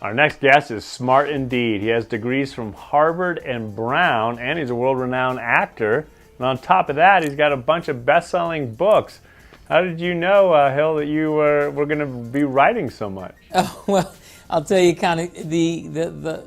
Our next guest is smart indeed. He has degrees from Harvard and Brown, and he's a world-renowned actor. And on top of that, he's got a bunch of best-selling books. How did you know, Hill, that you were going to be writing so much? Oh, well, I'll tell you, kind of the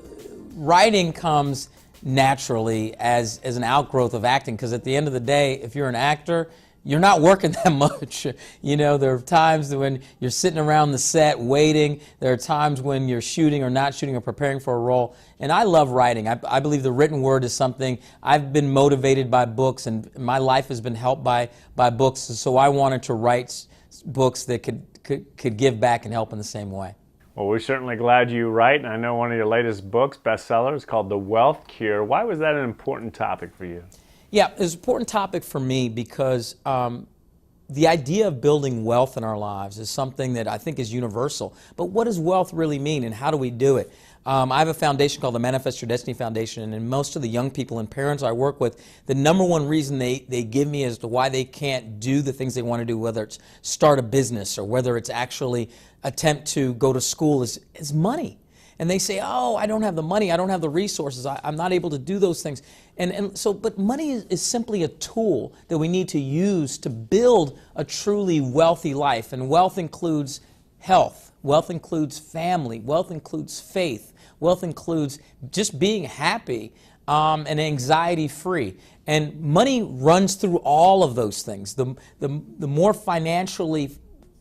writing comes naturally as an outgrowth of acting, because at the end of the day, if you're an actor, you're not working that much. You know, there are times when you're sitting around the set waiting. There are times when you're shooting or not shooting or preparing for a role. And I love writing. I believe the written word is something. I've been motivated by books, and my life has been helped by books. So I wanted to write books that could give back and help in the same way. Well, we're certainly glad you write. And I know one of your latest books, bestseller, is called The Wealth Cure. Why was that an important topic for you? Yeah, it's an important topic for me because the idea of building wealth in our lives is something that I think is universal. But what does wealth really mean, and how do we do it? I have a foundation called the Manifest Your Destiny Foundation, and most of the young people and parents I work with, the number one reason they give me as to why they can't do the things they want to do, whether it's start a business or whether it's actually attempt to go to school, is money. And they say, oh, I don't have the money, I don't have the resources, I'm not able to do those things. But money is simply a tool that we need to use to build a truly wealthy life. And wealth includes health, wealth includes family, wealth includes faith, wealth includes just being happy and anxiety-free. And money runs through all of those things. The more financially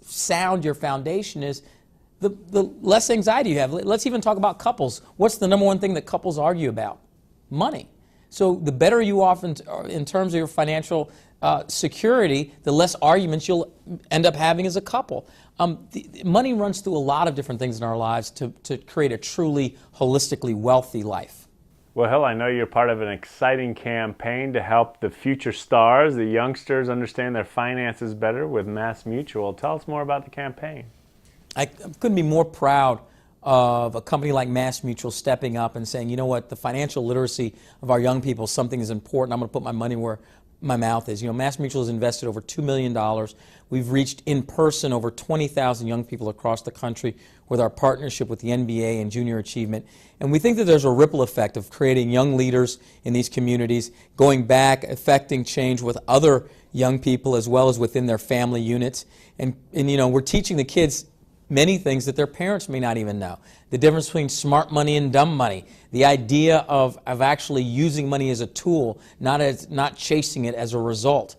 sound your foundation is, the less anxiety you have. Let's even talk about couples. What's the number one thing that couples argue about? Money. So the better you are in terms of your financial security, the less arguments you'll end up having as a couple. Money runs through a lot of different things in our lives to create a truly holistically wealthy life. Well, Hill, I know you're part of an exciting campaign to help the future stars, the youngsters, understand their finances better with MassMutual. Tell us more about the campaign. I couldn't be more proud of a company like MassMutual stepping up and saying, you know what, the financial literacy of our young people, something is important. I'm going to put my money where my mouth is. You know, MassMutual has invested over $2 million. We've reached in person over 20,000 young people across the country with our partnership with the NBA and Junior Achievement. And we think that there's a ripple effect of creating young leaders in these communities, going back, affecting change with other young people as well as within their family units. And you know, we're teaching the kids many things that their parents may not even know. The difference between smart money and dumb money. The idea of actually using money as a tool, not chasing it as a result.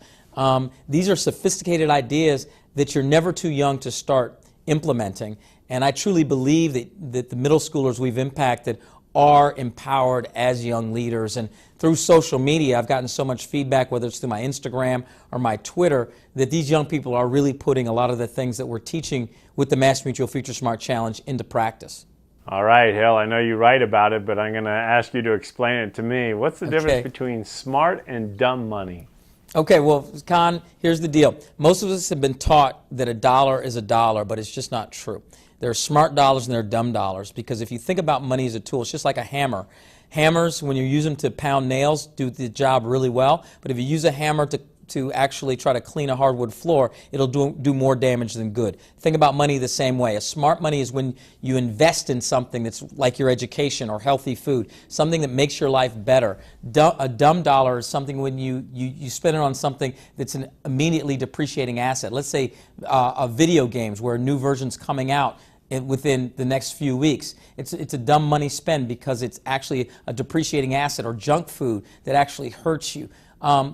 These are sophisticated ideas that you're never too young to start implementing. And I truly believe that the middle schoolers we've impacted are empowered as young leaders. And through social media, I've gotten so much feedback, whether it's through my Instagram or my Twitter, that these young people are really putting a lot of the things that we're teaching with the MassMutual Future Smart Challenge into practice. All right, Hill, I know you write about it, but I'm going to ask you to explain it to me. What's the difference between smart and dumb money? Okay, well, Conn, here's the deal. Most of us have been taught that a dollar is a dollar, but it's just not true. There are smart dollars and there are dumb dollars, because if you think about money as a tool, it's just like a hammer. Hammers, when you use them to pound nails, do the job really well, but if you use a hammer to actually try to clean a hardwood floor, it'll do more damage than good. Think about money the same way. A smart money is when you invest in something that's like your education or healthy food, something that makes your life better. A dumb dollar is something when you spend it on something that's an immediately depreciating asset. Let's say video games where a new version's coming out within the next few weeks. It's a dumb money spend because it's actually a depreciating asset, or junk food that actually hurts you. A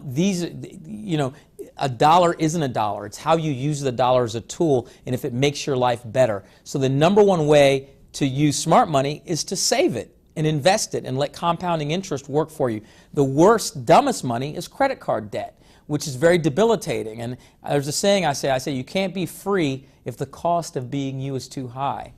dollar isn't a dollar. It's how you use the dollar as a tool and if it makes your life better. So the number one way to use smart money is to save it and invest it and let compounding interest work for you. The worst, dumbest money is credit card debt, which is very debilitating. And there's a saying I say you can't be free if the cost of being you is too high.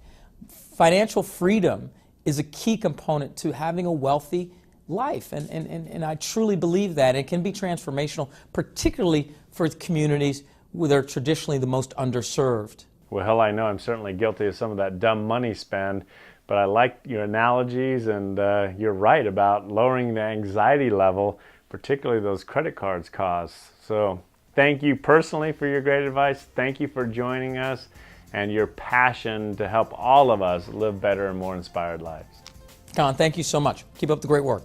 Financial freedom is a key component to having a wealthy life, and I truly believe that. It can be transformational, particularly for communities where they're traditionally the most underserved. Well, Hill, I know I'm certainly guilty of some of that dumb money spend, but I like your analogies, and you're right about lowering the anxiety level, particularly those credit cards cause. So thank you personally for your great advice. Thank you for joining us. and your passion to help all of us live better and more inspired lives. Conn, thank you so much. Keep up the great work.